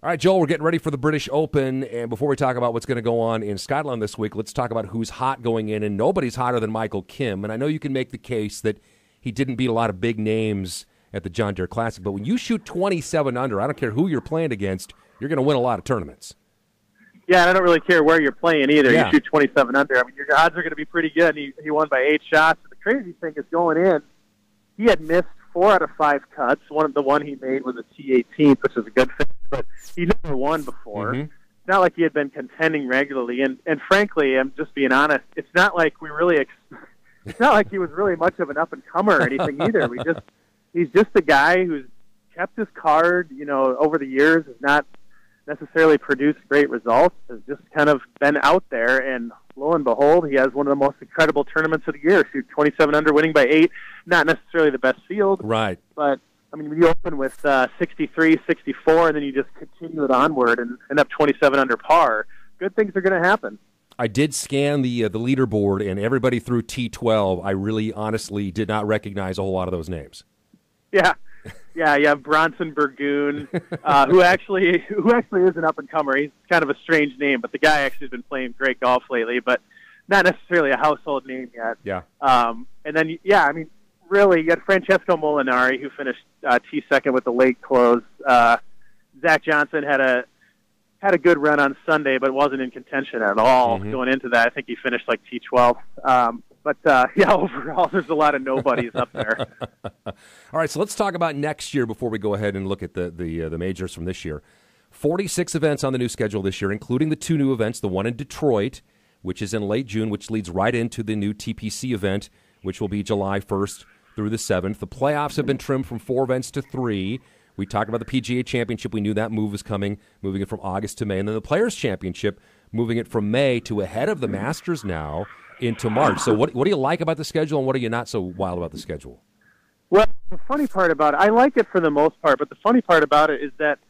All right, Joel, we're getting ready for the British Open, and before we talk about what's going to go on in Scotland this week, let's talk about who's hot going in, and nobody's hotter than Michael Kim. And I know you can make the case that he didn't beat a lot of big names at the John Deere Classic, but when you shoot 27 under, I don't care who you're playing against, you're going to win a lot of tournaments. Yeah, and I don't really care where you're playing either. Yeah. You shoot 27 under. I mean, your odds are going to be pretty good. He won by 8 shots. The crazy thing is going in, he had missed 4 out of 5 cuts. The one he made was a T18, which is a good finish, but he never won before. Mm-hmm. It's not like he had been contending regularly, and frankly, I'm just being honest, it's not like it's not like he was really much of an up-and-comer or anything either. He's just a guy who's kept his card, over the years, has not necessarily produced great results, has just kind of been out there, and lo and behold, he has one of the most incredible tournaments of the year. Shoot 27 under, winning by 8. Not necessarily the best field, right? But I mean, you open with 63, 64, and then you just continue it onward and end up 27 under par. Good things are going to happen. I did scan the leaderboard, and everybody through T12. I really, honestly, did not recognize a whole lot of those names. Yeah. Yeah, you have Bronson Burgoon, who actually is an up-and-comer. He's kind of a strange name, but the guy actually has been playing great golf lately, but not necessarily a household name yet. Yeah. And then, I mean, really, you had Francesco Molinari, who finished T2 with the late close. Zach Johnson had a good run on Sunday, but wasn't in contention at all going into that. I think he finished like T12. But overall, there's a lot of nobodies up there. All right, so let's talk about next year before we go ahead and look at the majors from this year. 46 events on the new schedule this year, including the 2 new events, the one in Detroit, which is in late June, which leads right into the new TPC event, which will be July 1st through the 7th. The playoffs have been trimmed from 4 events to 3. We talked about the PGA Championship. We knew that move was coming, moving it from August to May. And then the Players' Championship, moving it from May to ahead of the Masters now into March. So what do you like about the schedule, and what are you not so wild about the schedule? Well, the funny part about it, I like it for the most part, but the funny part about it is that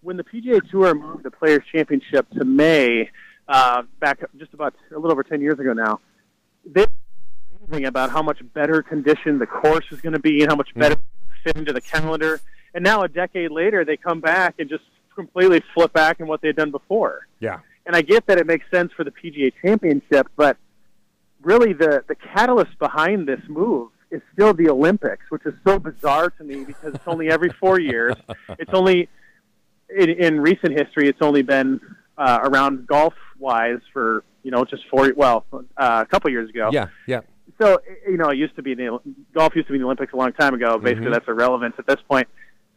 when the PGA Tour moved the Players' Championship to May, back just about a little over 10 years ago now, they were thinking about how much better condition the course is going to be and how much better it fit into the calendar. And now a decade later, they come back and just completely flip back on what they'd done before. Yeah. And I get that it makes sense for the PGA Championship, but really the catalyst behind this move is still the Olympics, which is so bizarre to me because it's only every 4 years. It's only, in recent history, it's only been around golf-wise for, just a couple years ago. Yeah, yeah. So, it used to be golf used to be in the Olympics a long time ago. Basically, that's irrelevant at this point.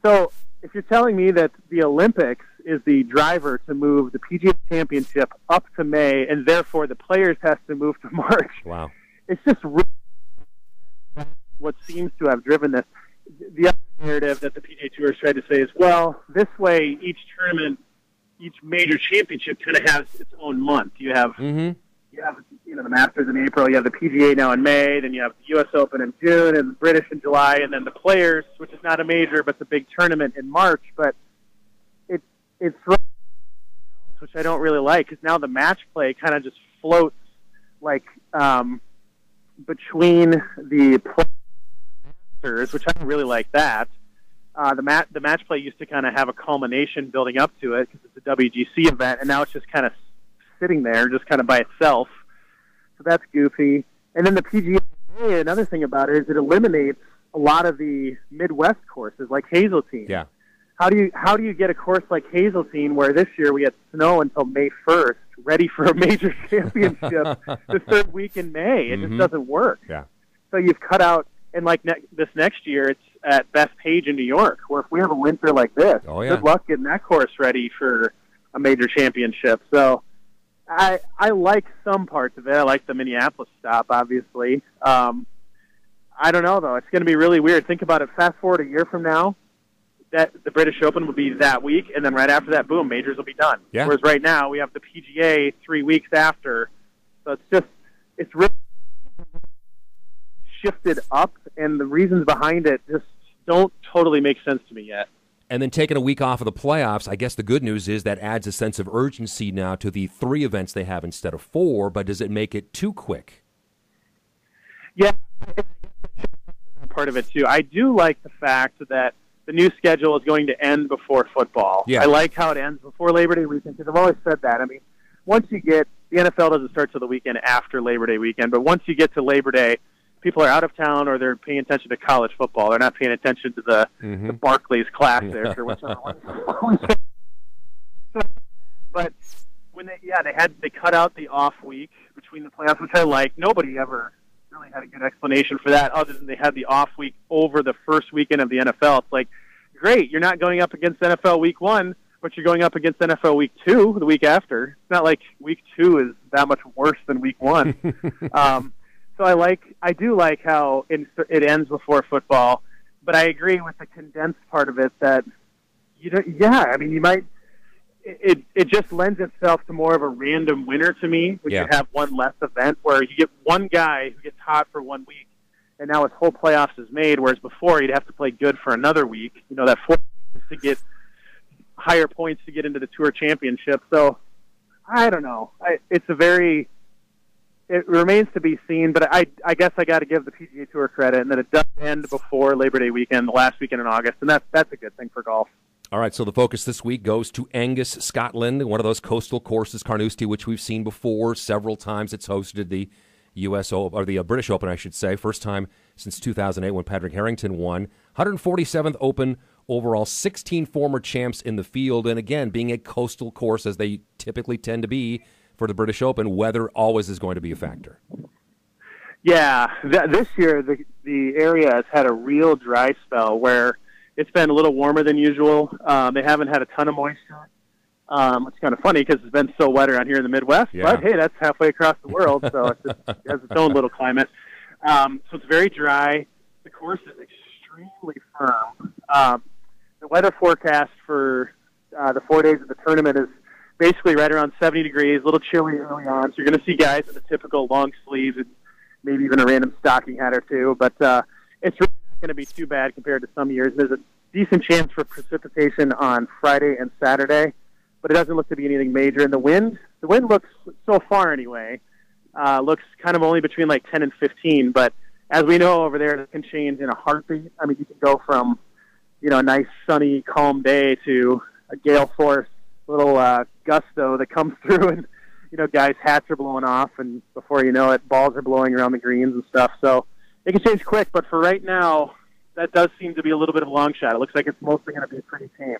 So if you're telling me that the Olympics is the driver to move the PGA Championship up to May, and therefore the Players has to move to March, wow, it's just really what seems to have driven this. The other narrative that the PGA Tour has tried to say is, well, this way each tournament, each major championship kind of has its own month. You have the Masters in April, you have the PGA now in May, then you have the U.S. Open in June, and the British in July, and then the Players, which is not a major, but it's a big tournament in March. But it's which I don't really like, because now the match play kind of just floats like between the Masters, which I don't really like that. The match play used to kind of have a culmination building up to it because it's a WGC event, and now it's just kind of sitting there, just kind of by itself. So that's goofy. And then the PGA, another thing about it is it eliminates a lot of the Midwest courses like Hazeltine. Yeah. How do you get a course like Hazeltine where this year we had snow until May 1st, ready for a major championship the third week in May? It just doesn't work. Yeah. So you've cut out, and like this next year, it's at Bethpage in New York, where if we have a winter like this, good luck getting that course ready for a major championship. So I like some parts of it. I like the Minneapolis stop, obviously. I don't know, though. It's going to be really weird. Think about it. Fast forward a year from now, that the British Open will be that week, and then right after that, boom, majors will be done. Yeah. Whereas right now, we have the PGA 3 weeks after. So it's really shifted up, and the reasons behind it just don't totally make sense to me yet. And then taking a week off of the playoffs, I guess the good news is that adds a sense of urgency now to the 3 events they have instead of 4, but does it make it too quick? Yeah, part of it too. I do like the fact that the new schedule is going to end before football. Yeah. I like how it ends before Labor Day weekend because I've always said that. I mean, once you get the NFL doesn't start till the weekend after Labor Day weekend, but once you get to Labor Day, people are out of town or they're paying attention to college football. They're not paying attention to the Barclays Classic or whichever one. But when they cut out the off week between the playoffs, which I like. Nobody ever really had a good explanation for that other than they had the off week over the first weekend of the NFL. It's like, great, you're not going up against NFL week 1, but you're going up against NFL week 2 the week after. It's not like week 2 is that much worse than week 1. So I do like how it ends before football, but I agree with the condensed part of it that you might. It just lends itself to more of a random winner to me when you have one less event where you get one guy who gets hot for 1 week and now his whole playoffs is made, whereas before you'd have to play good for another week, that 4 weeks to get higher points to get into the Tour Championship. So I don't know. It remains to be seen, but I guess I got to give the PGA Tour credit and that it does end before Labor Day weekend, the last weekend in August, and that's a good thing for golf. All right, so the focus this week goes to Angus, Scotland, one of those coastal courses, Carnoustie, which we've seen before several times. It's hosted the U.S. Open, or the British Open, I should say, first time since 2008 when Patrick Harrington won. 147th Open overall, 16 former champs in the field, and again, being a coastal course, as they typically tend to be for the British Open, weather always is going to be a factor. Yeah, this year the area has had a real dry spell where it's been a little warmer than usual. They haven't had a ton of moisture. It's kind of funny because it's been so wet around here in the Midwest. Yeah. But, hey, that's halfway across the world, so it has its own little climate. So it's very dry. The course is extremely firm. The weather forecast for the 4 days of the tournament is basically right around 70 degrees, a little chilly early on. So you're going to see guys in the typical long sleeves and maybe even a random stocking hat or two. But it's really going to be too bad compared to some years. There's a decent chance for precipitation on Friday and Saturday, but it doesn't look to be anything major. And the wind looks, so far anyway, looks kind of only between like 10 and 15. But as we know over there, it can change in a heartbeat. I mean, you can go from, a nice sunny, calm day to a gale force little gusto that comes through and, guys' hats are blowing off, and before you know it, balls are blowing around the greens and stuff. So it can change quick, but for right now, that does seem to be a little bit of a long shot. It looks like it's mostly going to be pretty tame.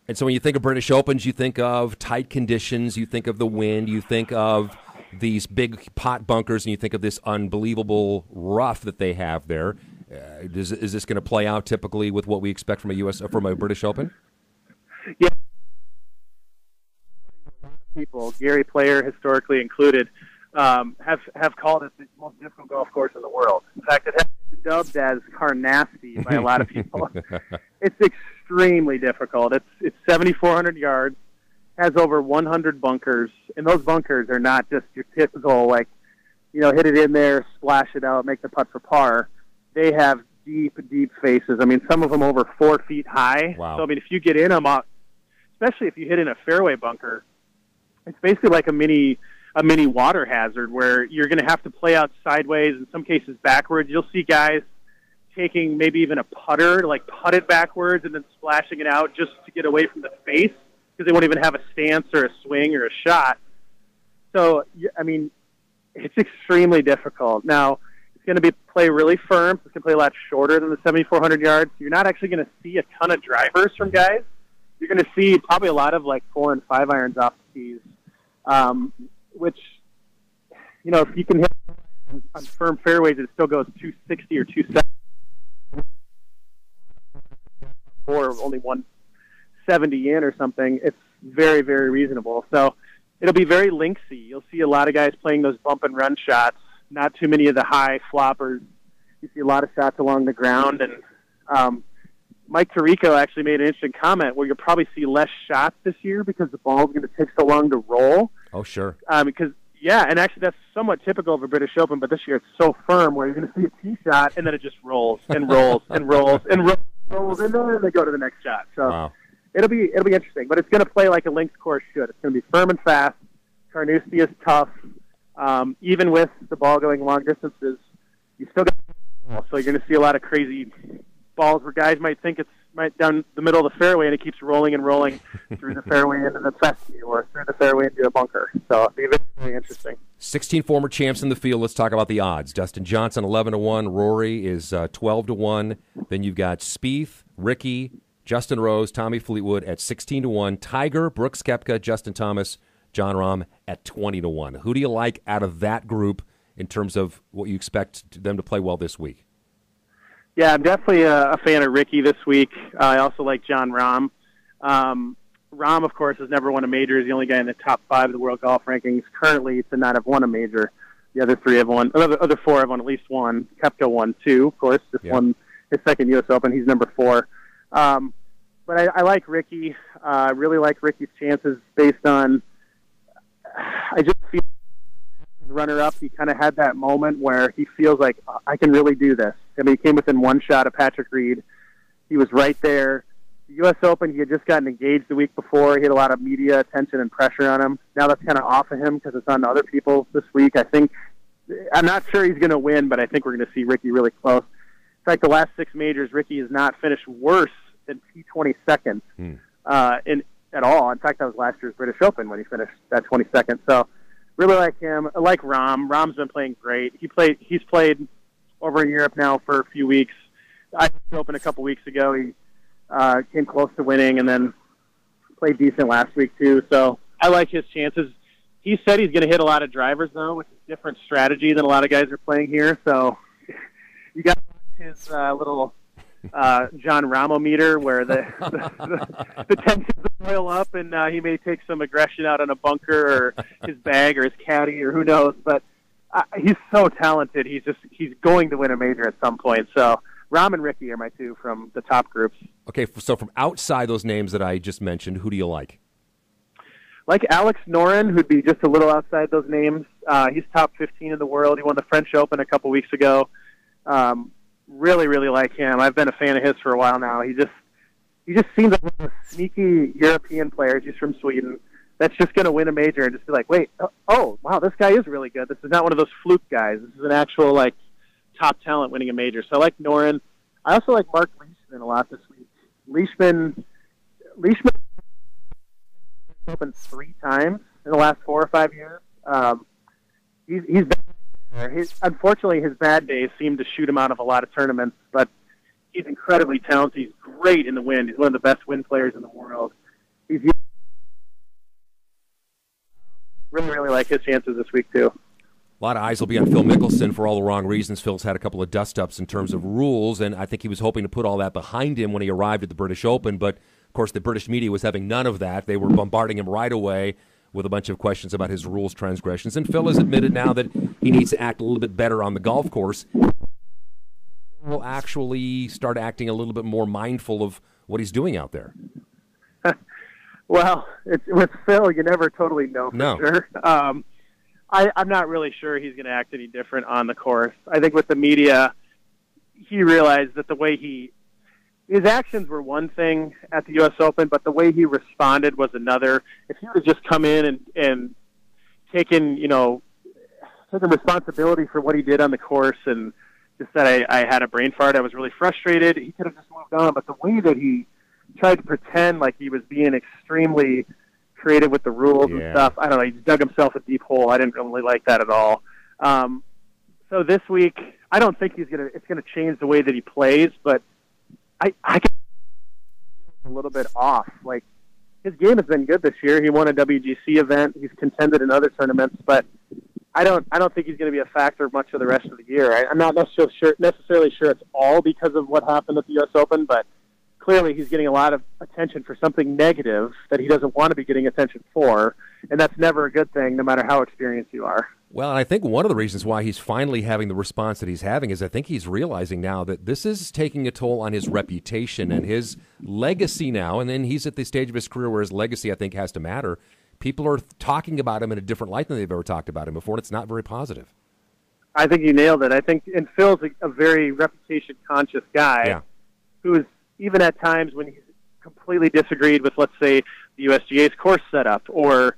And so when you think of British Opens, you think of tight conditions, you think of the wind, you think of these big pot bunkers, and you think of this unbelievable rough that they have there. Is this going to play out typically with what we expect from a British Open? Yeah. People, Gary Player historically included, have called it the most difficult golf course in the world. In fact, it has been dubbed as Carnoustie by a lot of people. It's extremely difficult. It's 7,400 yards, has over 100 bunkers, and those bunkers are not just your typical, hit it in there, splash it out, make the putt for par. They have deep, deep faces. I mean, some of them over 4 feet high. Wow. So, I mean, if you get in them, especially if you hit in a fairway bunker, it's basically like a mini water hazard where you're going to have to play out sideways, in some cases backwards. You'll see guys taking maybe even a putter, putt it backwards and then splashing it out just to get away from the face because they won't even have a stance or a swing or a shot. So, I mean, it's extremely difficult. Now, it's going to play really firm. It's going to play a lot shorter than the 7,400 yards. You're not actually going to see a ton of drivers from guys. You're going to see probably a lot of 4 and 5 irons off the tees, which, if you can hit on firm fairways, it still goes 260 or 270, or only 170 in or something. It's very, very reasonable. So it'll be very linksy. You'll see a lot of guys playing those bump and run shots, not too many of the high floppers. You see a lot of shots along the ground, and Mike Tirico actually made an interesting comment where you'll probably see less shots this year because the ball's going to take so long to roll. Oh, sure. And actually that's somewhat typical of a British Open, but this year it's so firm where you're going to see a tee shot and then it just rolls and rolls and rolls and rolls and then they go to the next shot. So wow. It'll be interesting, but it's going to play like a links course should. It's going to be firm and fast. Carnoustie is tough. Even with the ball going long distances, you still got the ball, so you're going to see a lot of crazy balls where guys might think it's right down the middle of the fairway, and it keeps rolling and rolling through the fairway into the fescue or through the fairway into a bunker. So it'll be very, very interesting. 16 former champs in the field. Let's talk about the odds. Dustin Johnson, 11-1. Rory is 12-1. Then you've got Spieth, Ricky, Justin Rose, Tommy Fleetwood at 16-1. Tiger, Brooks Koepka, Justin Thomas, Jon Rahm at 20-1. Who do you like out of that group in terms of what you expect them to play well this week? Yeah, I'm definitely a fan of Ricky this week. I also like Jon Rahm. Rahm, of course, has never won a major. He's the only guy in the top 5 of the world golf rankings currently to not have won a major. The other 3 have won. Other 4 have won at least one. Koepka won 2, of course. Just won his second U.S. Open. He's number 4. But I like Ricky. I really like Ricky's chances based on. I just feel runner-up. He kind of had that moment where he feels like I can really do this. I mean, he came within 1 shot of Patrick Reed. He was right there. The U.S. Open, he had just gotten engaged the week before. He had a lot of media attention and pressure on him. Now that's kind of off of him because it's on other people this week. I'm not sure he's going to win, but I think we're going to see Ricky really close. In fact, the last 6 majors, Ricky has not finished worse than T22nd at all. In fact, that was last year's British Open when he finished that 22nd. So really like him. I like Rahm. Rahm's been playing great. He's played over in Europe now for a few weeks. I Open a couple weeks ago. He came close to winning and then played decent last week too. So I like his chances. He said he's going to hit a lot of drivers though, which is a different strategy than a lot of guys are playing here. So you got his little John Ramo-meter where the tensions boil up and he may take some aggression out on a bunker or his bag or his caddy or who knows. But he's so talented. He's going to win a major at some point. So Rahm and Ricky are my 2 from the top groups. Okay, so from outside those names that I just mentioned, who do you like? Like Alex Noren, who'd be just a little outside those names. He's top 15 in the world. He won the French Open a couple weeks ago. Really, really like him. I've been a fan of his for a while now. He just seems like one of the sneaky European players. He's from Sweden. That's just going to win a major and just be like, wait, oh, wow, this guy is really good. This is not one of those fluke guys. This is an actual, top talent winning a major. So I like Noren. I also like Mark Leishman a lot this week. Leishman Open 3 times in the last 4 or 5 years. He's been there. Unfortunately, his bad days seem to shoot him out of a lot of tournaments, but he's incredibly talented. He's great in the wind. He's one of the best wind players in the world. He's really, really like his chances this week, too. A lot of eyes will be on Phil Mickelson for all the wrong reasons. Phil's had a couple of dust-ups in terms of rules, and I think he was hoping to put all that behind him when he arrived at the British Open, but, of course, the British media was having none of that. They were bombarding him right away with a bunch of questions about his rules transgressions, and Phil has admitted now that he needs to act a little bit better on the golf course. Will actually start acting a little bit more mindful of what he's doing out there. Well, with Phil, you never totally know for sure. I'm not really sure he's going to act any different on the course. I think with the media, he realized that the way his actions were one thing at the U.S. Open, but the way he responded was another. If he would have just come in and taken responsibility for what he did on the course and just said, I had a brain fart, I was really frustrated, he could have just moved on. But the way that he tried to pretend like he was being extremely creative with the rules and stuff, I don't know, he dug himself a deep hole. I didn't really like that at all. So this week, I don't think it's gonna change the way that he plays, but I get a little bit off. Like, his game has been good this year. He won a WGC event. He's contended in other tournaments, but I don't think he's going to be a factor much of the rest of the year. I'm not necessarily sure it's all because of what happened at the U.S. Open, but clearly he's getting a lot of attention for something negative that he doesn't want to be getting attention for, and that's never a good thing, no matter how experienced you are. Well, and I think one of the reasons why he's finally having the response that he's having is I think he's realizing now that this is taking a toll on his reputation and his legacy now, and then he's at the stage of his career where his legacy, I think, has to matter. People are talking about him in a different light than they've ever talked about him before, and it's not very positive. I think you nailed it. I think, and Phil's a very reputation-conscious guy who's, even at times when he's completely disagreed with, let's say, the USGA's course setup, or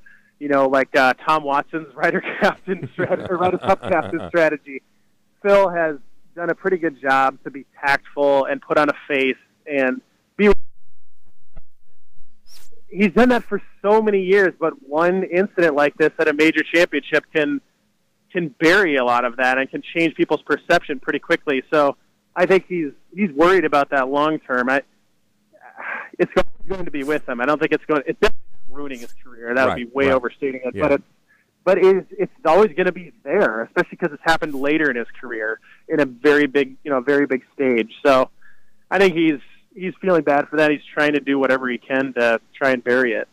Tom Watson's Ryder Cup captain strategy. Phil has done a pretty good job to be tactful and put on a face and He's done that for so many years, but one incident like this at a major championship can bury a lot of that and can change people's perception pretty quickly. So I think he's worried about that long term. It's going to be with him. I don't think it's definitely not ruining his career. That would be way overstating it. Yeah. But it's always going to be there, especially because it's happened later in his career in a very big stage. So I think he's feeling bad for that. He's trying to do whatever he can to try and bury it.